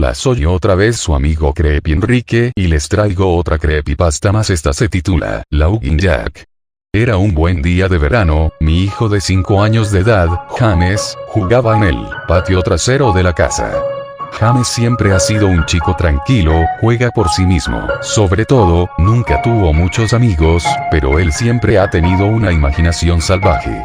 Hola, soy otra vez su amigo Creepy Enrique y les traigo otra creepypasta más. Esta se titula Laughing Jack. Era un buen día de verano, mi hijo de 5 años de edad, James, jugaba en el patio trasero de la casa. James siempre ha sido un chico tranquilo, juega por sí mismo. Sobre todo, nunca tuvo muchos amigos, pero él siempre ha tenido una imaginación salvaje.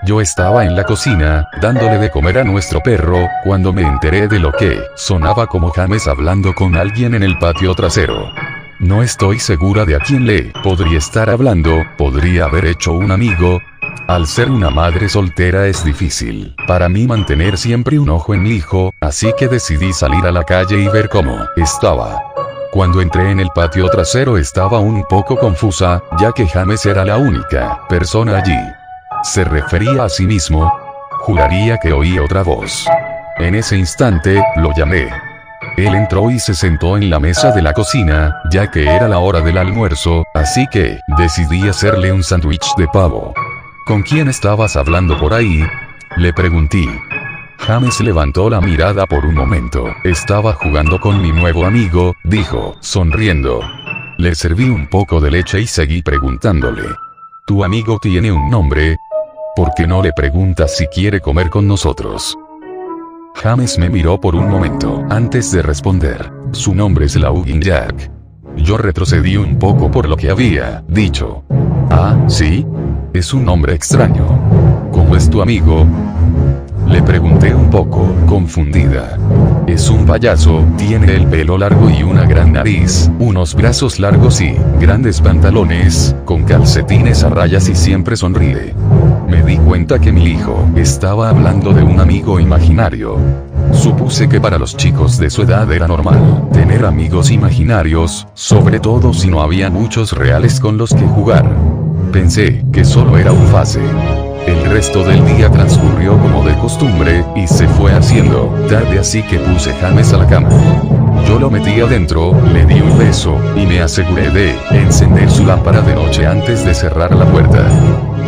Yo estaba en la cocina, dándole de comer a nuestro perro, cuando me enteré de lo que sonaba como James hablando con alguien en el patio trasero. No estoy segura de a quién le podría estar hablando, podría haber hecho un amigo. Al ser una madre soltera es difícil para mí mantener siempre un ojo en mi hijo, así que decidí salir a la calle y ver cómo estaba. Cuando entré en el patio trasero estaba un poco confusa, ya que James era la única persona allí. Se refería a sí mismo. Juraría que oí otra voz. En ese instante, lo llamé. Él entró y se sentó en la mesa de la cocina, ya que era la hora del almuerzo, así que decidí hacerle un sándwich de pavo. ¿Con quién estabas hablando por ahí?, le pregunté. James levantó la mirada por un momento. Estaba jugando con mi nuevo amigo, dijo, sonriendo. Le serví un poco de leche y seguí preguntándole. ¿Tu amigo tiene un nombre? ¿Por qué no le preguntas si quiere comer con nosotros? James me miró por un momento antes de responder. Su nombre es Laughing Jack. Yo retrocedí un poco por lo que había dicho. Ah, ¿sí? Es un nombre extraño. ¿Cómo es tu amigo?, le pregunté un poco confundida. Es un payaso, tiene el pelo largo y una gran nariz, unos brazos largos y grandes pantalones, con calcetines a rayas y siempre sonríe. Me di cuenta que mi hijo estaba hablando de un amigo imaginario. Supuse que para los chicos de su edad era normal tener amigos imaginarios, sobre todo si no había muchos reales con los que jugar. Pensé que solo era un fase. El resto del día transcurrió como de costumbre, y se fue haciendo tarde, así que puse James a la cama. Yo lo metí adentro, le di un beso, y me aseguré de encender su lámpara de noche antes de cerrar la puerta.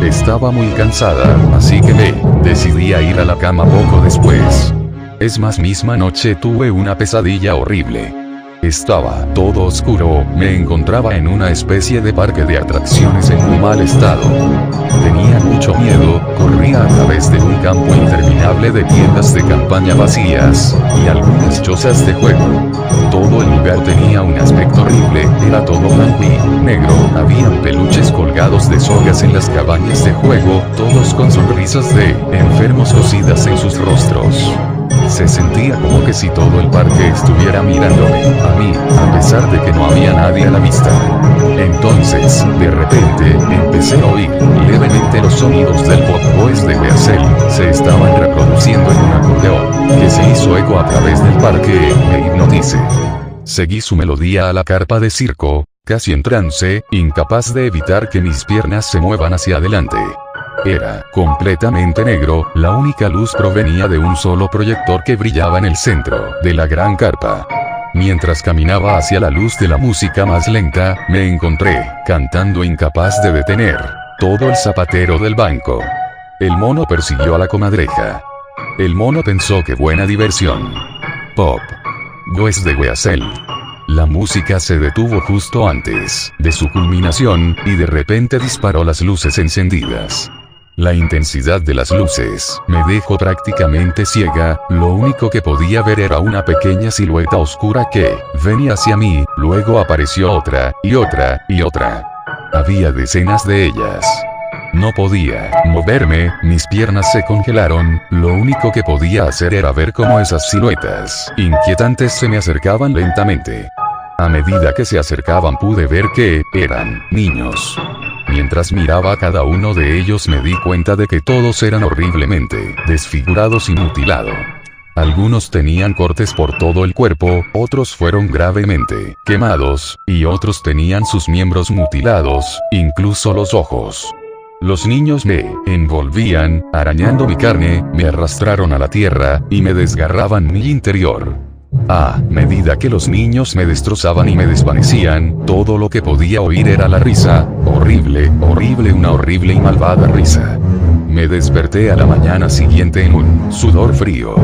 Estaba muy cansada, así que me decidí a ir a la cama poco después. Es más, misma noche tuve una pesadilla horrible. Estaba todo oscuro, me encontraba en una especie de parque de atracciones en muy mal estado. Tenía mucho miedo, corría a través de un campo interminable de tiendas de campaña vacías, y algunas chozas de juego. Todo el lugar tenía un aspecto horrible, era todo blanco y negro, habían peluches colgados de sogas en las cabañas de juego, todos con sonrisas de enfermos cosidas en sus rostros. Se sentía como que si todo el parque estuviera mirándome a mí, a pesar de que no había nadie a la vista. Entonces, de repente, empecé a oír levemente los sonidos del Pop Boys de Weasel. Se estaban reproduciendo en un acordeón, que se hizo eco a través del parque, me hipnoticé. Seguí su melodía a la carpa de circo, casi en trance, incapaz de evitar que mis piernas se muevan hacia adelante. Era completamente negro, la única luz provenía de un solo proyector que brillaba en el centro de la gran carpa. Mientras caminaba hacia la luz de la música más lenta, me encontré cantando, incapaz de detener todo el zapatero del banco. El mono persiguió a la comadreja. El mono pensó que buena diversión. Pop Boys de Weasel. La música se detuvo justo antes de su culminación, y de repente disparó las luces encendidas. La intensidad de las luces me dejó prácticamente ciega, lo único que podía ver era una pequeña silueta oscura que venía hacia mí, luego apareció otra, y otra, y otra. Había decenas de ellas. No podía moverme, mis piernas se congelaron, lo único que podía hacer era ver cómo esas siluetas inquietantes se me acercaban lentamente. A medida que se acercaban pude ver que eran niños. Mientras miraba a cada uno de ellos me di cuenta de que todos eran horriblemente desfigurados y mutilados. Algunos tenían cortes por todo el cuerpo, otros fueron gravemente quemados, y otros tenían sus miembros mutilados, incluso los ojos. Los niños me envolvían, arañando mi carne, me arrastraron a la tierra, y me desgarraban mi interior. A medida que los niños me destrozaban y me desvanecían, todo lo que podía oír era la risa, horrible, horrible, una horrible y malvada risa. Me desperté a la mañana siguiente en un sudor frío.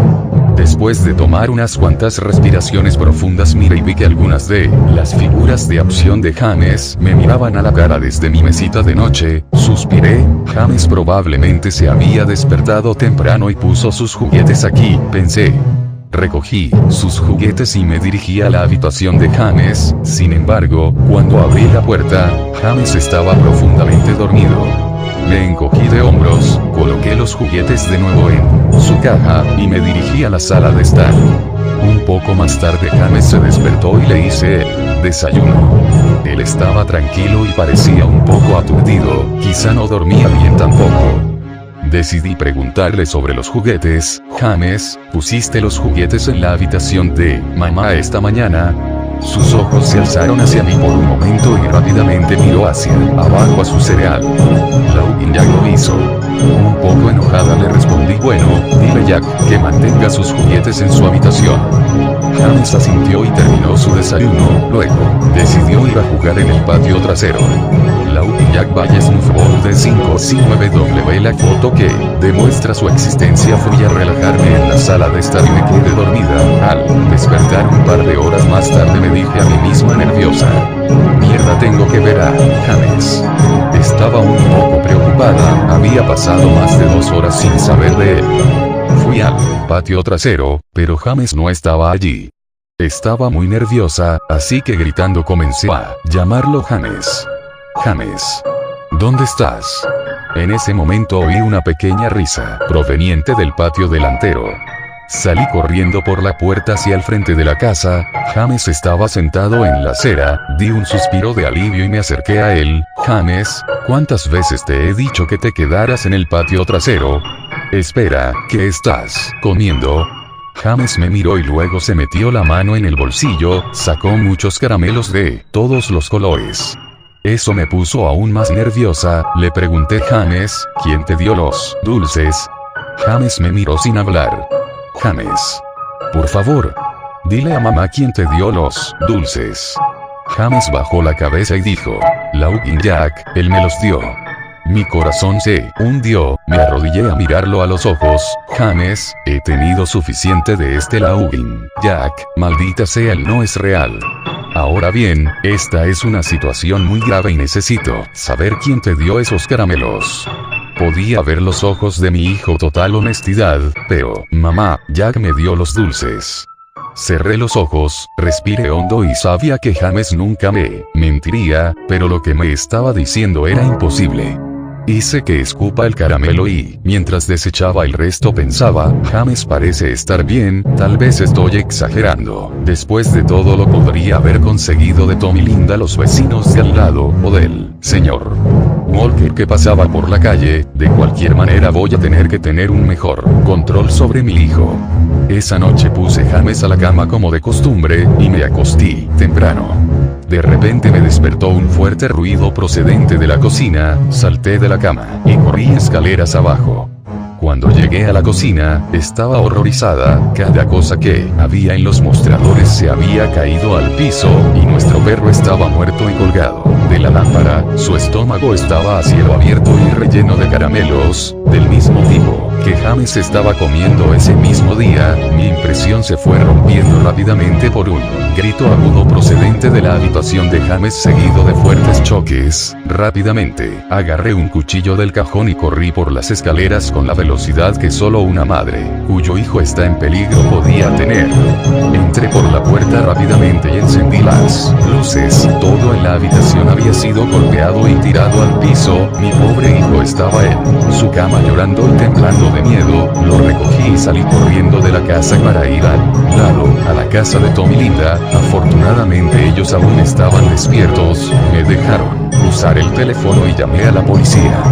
Después de tomar unas cuantas respiraciones profundas miré y vi que algunas de las figuras de acción de James me miraban a la cara desde mi mesita de noche. Suspiré. James probablemente se había despertado temprano y puso sus juguetes aquí, pensé. Recogí sus juguetes y me dirigí a la habitación de James. Sin embargo, cuando abrí la puerta, James estaba profundamente dormido. Me encogí de hombros, coloqué los juguetes de nuevo en su caja, y me dirigí a la sala de estar. Un poco más tarde James se despertó y le hice el desayuno. Él estaba tranquilo y parecía un poco aturdido, quizá no dormía bien tampoco. Decidí preguntarle sobre los juguetes. James, ¿pusiste los juguetes en la habitación de mamá esta mañana? Sus ojos se alzaron hacia mí por un momento y rápidamente miró hacia abajo a su cereal. Lauren Jack lo hizo. Un poco enojada le respondí, bueno, dile Jack que mantenga sus juguetes en su habitación. James asintió y terminó su desayuno. Luego, decidió ir a jugar en el patio trasero. Lauren Jack Valles un fútbol de 5-9W. La foto que demuestra su existencia. Fui a relajarme en la sala de estar y me quedé dormida. Al despertar un par de horas más tarde me dije a mí misma nerviosa: mierda, tengo que ver a James. Estaba un poco preocupada, había pasado más de 2 horas sin saber de él. Fui al patio trasero, pero James no estaba allí. Estaba muy nerviosa, así que gritando comencé a llamarlo: James. James. ¿Dónde estás? En ese momento oí una pequeña risa, proveniente del patio delantero. Salí corriendo por la puerta hacia el frente de la casa. James estaba sentado en la acera. Di un suspiro de alivio y me acerqué a él. James, ¿cuántas veces te he dicho que te quedaras en el patio trasero? Espera, ¿qué estás comiendo? James me miró y luego se metió la mano en el bolsillo, sacó muchos caramelos de todos los colores. Eso me puso aún más nerviosa. Le pregunté: James, ¿quién te dio los dulces? James me miró sin hablar. James, por favor, dile a mamá quién te dio los dulces. James bajó la cabeza y dijo: Lauren Jack, él me los dio. Mi corazón se hundió, me arrodillé a mirarlo a los ojos. James, he tenido suficiente de este Lauren Jack, maldita sea, él no es real. Ahora bien, esta es una situación muy grave y necesito saber quién te dio esos caramelos. Podía ver los ojos de mi hijo, total honestidad, pero, mamá, Jack me dio los dulces. Cerré los ojos, respiré hondo y sabía que James nunca me mentiría, pero lo que me estaba diciendo era imposible. Hice que escupa el caramelo y, mientras desechaba el resto, pensaba: James parece estar bien, tal vez estoy exagerando. Después de todo lo podría haber conseguido de Tom y Linda, los vecinos de al lado, o del señor Walker que pasaba por la calle. De cualquier manera voy a tener que tener un mejor control sobre mi hijo. Esa noche puse James a la cama como de costumbre, y me acosté temprano. De repente me despertó un fuerte ruido procedente de la cocina. Salté de la cama y corrí escaleras abajo. Cuando llegué a la cocina, estaba horrorizada. Cada cosa que había en los mostradores se había caído al piso, y nuestro perro estaba muerto y colgado de la lámpara. Su estómago estaba a cielo abierto y relleno de caramelos, del mismo tipo que James estaba comiendo ese mismo día. Mi impresión se fue rompiendo rápidamente por un grito agudo procedente de la habitación de James, seguido de fuertes choques. Rápidamente, agarré un cuchillo del cajón y corrí por las escaleras con la velocidad que solo una madre, cuyo hijo está en peligro, podía tener. Entré por la puerta rápidamente y encendí las luces. Todo en la habitación había sido golpeado y tirado al piso. Mi pobre hijo estaba en su cama llorando y temblando de miedo. Lo recogí y salí corriendo de la casa para ir al lado, a la casa de Tom y Linda. Afortunadamente ellos aún estaban despiertos. Me dejaron usar el teléfono y llamé a la policía.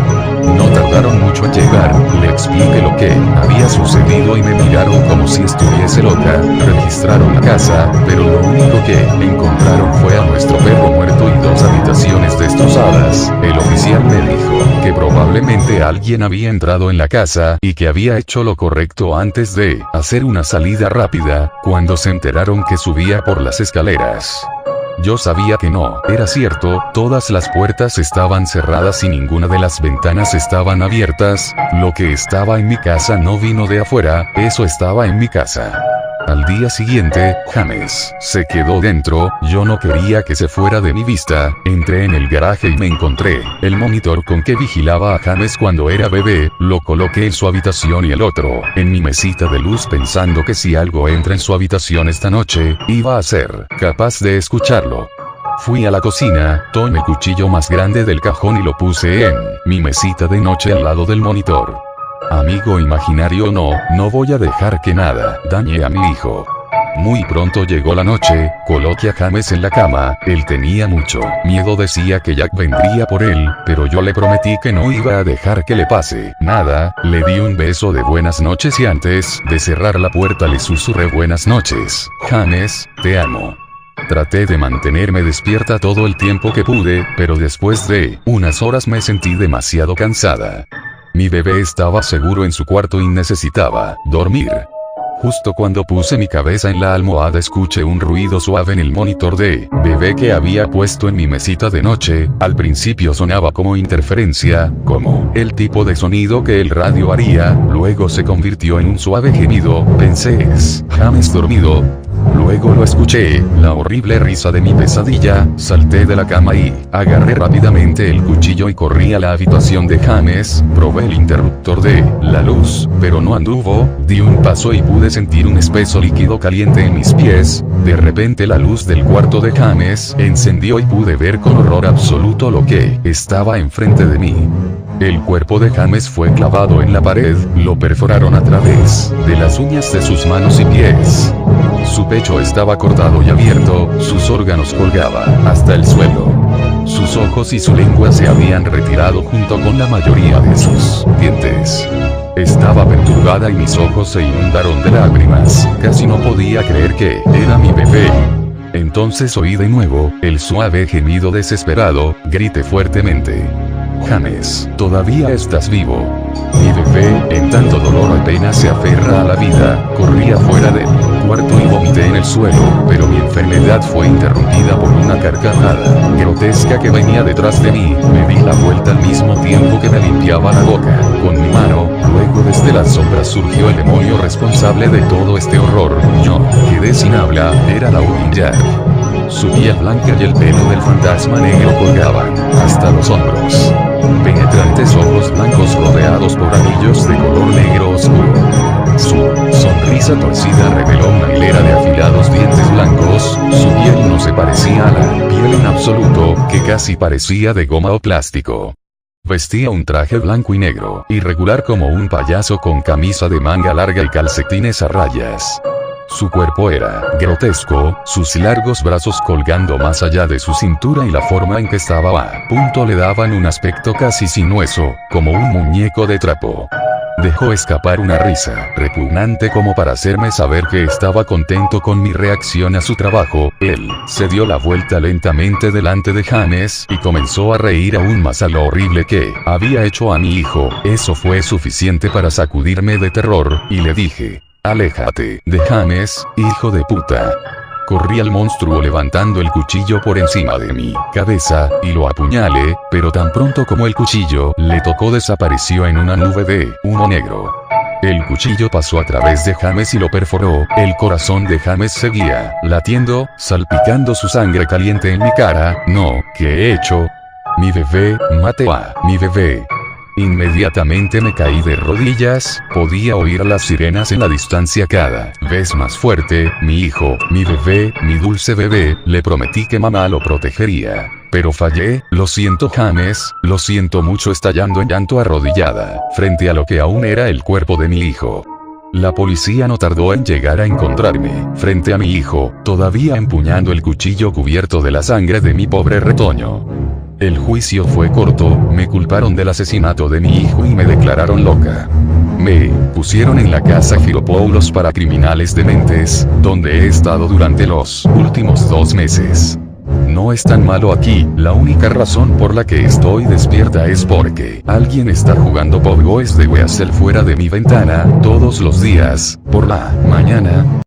No tardaron mucho en llegar. Le expliqué lo que había sucedido y me miraron como si estuviese loca. Registraron la casa, pero lo único que encontraron fue a nuestro perro muerto y 2 habitaciones destrozadas. El oficial me dijo que probablemente alguien había entrado en la casa y que había hecho lo correcto antes de hacer una salida rápida, cuando se enteraron que subía por las escaleras. Yo sabía que no era cierto, todas las puertas estaban cerradas y ninguna de las ventanas estaban abiertas, lo que estaba en mi casa no vino de afuera, eso estaba en mi casa. Al día siguiente, James se quedó dentro, yo no quería que se fuera de mi vista, entré en el garaje y me encontré el monitor con que vigilaba a James cuando era bebé, lo coloqué en su habitación y el otro en mi mesita de luz pensando que si algo entra en su habitación esta noche, iba a ser capaz de escucharlo. Fui a la cocina, tomé el cuchillo más grande del cajón y lo puse en mi mesita de noche al lado del monitor. Amigo imaginario, no voy a dejar que nada dañe a mi hijo. Muy pronto llegó la noche, coloqué a James en la cama, él tenía mucho miedo, decía que Jack vendría por él, pero yo le prometí que no iba a dejar que le pase nada, le di un beso de buenas noches y antes de cerrar la puerta le susurré buenas noches, James, te amo. Traté de mantenerme despierta todo el tiempo que pude, pero después de unas horas me sentí demasiado cansada. Mi bebé estaba seguro en su cuarto y necesitaba dormir. Justo cuando puse mi cabeza en la almohada escuché un ruido suave en el monitor de bebé que había puesto en mi mesita de noche, al principio sonaba como interferencia, como el tipo de sonido que el radio haría, luego se convirtió en un suave gemido, pensé es James dormido. Luego lo escuché, la horrible risa de mi pesadilla, salté de la cama y agarré rápidamente el cuchillo y corrí a la habitación de James, probé el interruptor de la luz, pero no anduvo, di un paso y pude sentir un espeso líquido caliente en mis pies, de repente la luz del cuarto de James encendió y pude ver con horror absoluto lo que estaba enfrente de mí. El cuerpo de James fue clavado en la pared, lo perforaron a través de las uñas de sus manos y pies. Su pecho estaba cortado y abierto, sus órganos colgaban hasta el suelo. Sus ojos y su lengua se habían retirado junto con la mayoría de sus dientes. Estaba perturbada y mis ojos se inundaron de lágrimas, casi no podía creer que era mi bebé. Entonces oí de nuevo el suave gemido desesperado, grité fuertemente. James, todavía estás vivo. Mi bebé, en tanto dolor apenas se aferra a la vida, corría fuera del cuarto y vomité en el suelo, pero mi enfermedad fue interrumpida por una carcajada grotesca que venía detrás de mí, me di la vuelta al mismo tiempo que me limpiaba la boca con mi mano, luego desde las sombras surgió el demonio responsable de todo este horror, yo quedé sin habla, era la Ouija Jack. Su piel blanca y el pelo del fantasma negro colgaban hasta los hombros. Penetrantes ojos blancos rodeados por anillos de color negro oscuro. Su sonrisa torcida reveló una hilera de afilados dientes blancos, su piel no se parecía a la piel en absoluto, que casi parecía de goma o plástico. Vestía un traje blanco y negro, irregular como un payaso con camisa de manga larga y calcetines a rayas. Su cuerpo era grotesco, sus largos brazos colgando más allá de su cintura y la forma en que estaba a punto le daban un aspecto casi sin hueso, como un muñeco de trapo. Dejó escapar una risa repugnante como para hacerme saber que estaba contento con mi reacción a su trabajo. Él se dio la vuelta lentamente delante de James y comenzó a reír aún más a lo horrible que había hecho a mi hijo. Eso fue suficiente para sacudirme de terror, y le dije: aléjate de James, hijo de puta. Corrí al monstruo levantando el cuchillo por encima de mi cabeza, y lo apuñalé, pero tan pronto como el cuchillo le tocó desapareció en una nube de humo negro. El cuchillo pasó a través de James y lo perforó, el corazón de James seguía latiendo, salpicando su sangre caliente en mi cara. No, ¿qué he hecho? Mi bebé, maté a mi bebé. Inmediatamente me caí de rodillas, podía oír las sirenas en la distancia cada vez más fuerte. Mi hijo, mi bebé, mi dulce bebé, le prometí que mamá lo protegería. Pero fallé, lo siento James, lo siento mucho, estallando en llanto arrodillada, frente a lo que aún era el cuerpo de mi hijo. La policía no tardó en llegar a encontrarme, frente a mi hijo, todavía empuñando el cuchillo cubierto de la sangre de mi pobre retoño. El juicio fue corto, me culparon del asesinato de mi hijo y me declararon loca. Me pusieron en la casa Giropoulos para criminales dementes, donde he estado durante los últimos 2 meses. No es tan malo aquí, la única razón por la que estoy despierta es porque alguien está jugando Pogo de Weasel fuera de mi ventana, todos los días, por la mañana,